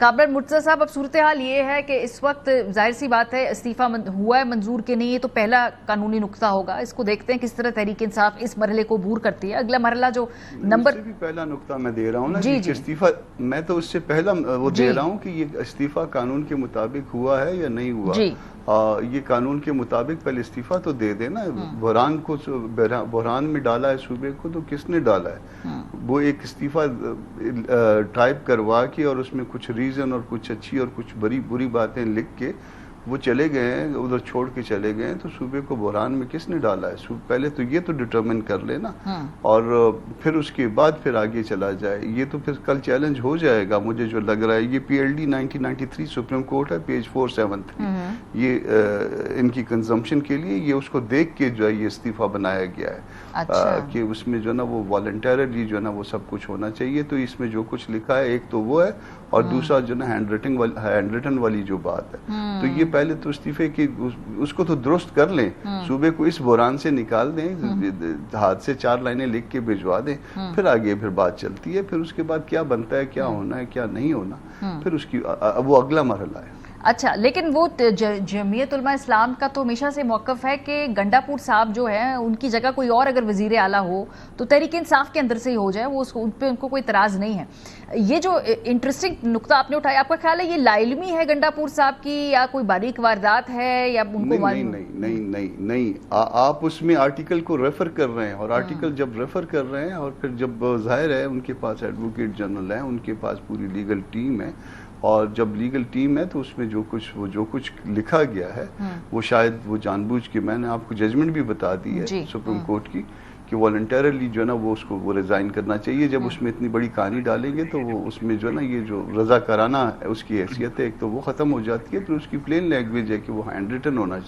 काबरा मुर्तज़ा साहब, अब सूरत हाल ये है कि इस वक्त जाहिर सी बात है इस्तीफा हुआ है मंजूर के नहीं, ये तो पहला कानूनी नुक्ता होगा। इसको देखते हैं किस तरह तहरीक इंसाफ इस मरहले को अबूर करती है। अगला मरहला जो नंबर भी पहला नुक्ता मैं दे रहा हूँ ना जी, कि इस्तीफा, मैं तो उससे पहला वो दे रहा हूँ कि ये इस्तीफा कानून के मुताबिक हुआ है या नहीं हुआ। ये कानून के मुताबिक पहले इस्तीफा तो दे देना। बहरान में डाला है सूबे को, तो किसने डाला है? वो एक इस्तीफा टाइप करवा के और उसमें कुछ रीजन और कुछ अच्छी और कुछ बुरी बातें लिख के वो चले गए हैं, उधर छोड़ के चले गए हैं, तो सूबे को बहरान में किसने डाला है? पहले तो ये तो डिटरमिन कर लेना और फिर उसके बाद फिर आगे चला जाए। ये तो फिर कल चैलेंज हो जाएगा, मुझे जो लग रहा है। ये PLD 1993 सुप्रीम कोर्ट है, पेज 473, ये इनकी कंजम्पशन के लिए, ये उसको देख के जो है ये इस्तीफा बनाया गया है। कि उसमें जो ना वो वॉलंटरली जो ना वो सब कुछ होना चाहिए। तो इसमें जो कुछ लिखा है, एक तो वो है, और दूसरा जो ना हैंड रिटन वाली जो बात है, तो ये पहले तो इस्तीफे की उसको तो दुरुस्त कर लें, सूबे को इस बहरान से निकाल दें, हाथ से 4 लाइनें लिख के भिजवा दें, फिर आगे फिर बात चलती है। फिर उसके बाद क्या बनता है, क्या होना है, क्या नहीं होना, फिर उसकी वो अगला मरहला है। अच्छा, लेकिन वो जमीयत उलमा इस्लाम का तो हमेशा से मौक़िफ़ है कि गंडापुर साहब जो है उनकी जगह कोई और अगर वज़ीर आला हो तो तहरीक इंसाफ के अंदर से ही हो जाए, वो उन पे उनको कोई इतराज़ नहीं है। ये जो इंटरेस्टिंग नुक्ता आपने उठाया, आपका ख्याल है ये लाइलमी है गंडापुर साहब की, या कोई बारीक वारदात है, या उनको नहीं, आप उसमें आर्टिकल को रेफर कर रहे हैं, और आर्टिकल जब रेफर कर रहे हैं और फिर जब जाहिर है उनके पास एडवोकेट जनरल है, उनके पास पूरी लीगल टीम है, और जब लीगल टीम है तो उसमें जो कुछ लिखा गया है वो शायद वो जानबूझ के, मैंने आपको जजमेंट भी बता दी है सुप्रीम कोर्ट की कि वॉलंटरली जो है ना वो उसको वो रिजाइन करना चाहिए। जब उसमें इतनी बड़ी कहानी डालेंगे तो वो उसमें जो है ना ये जो रजा कराना है उसकी हैसियत है, एक तो वो ख़त्म हो जाती है, फिर उसकी प्लेन लैंग्वेज है कि वो हैंड रिटन होना चाहिए।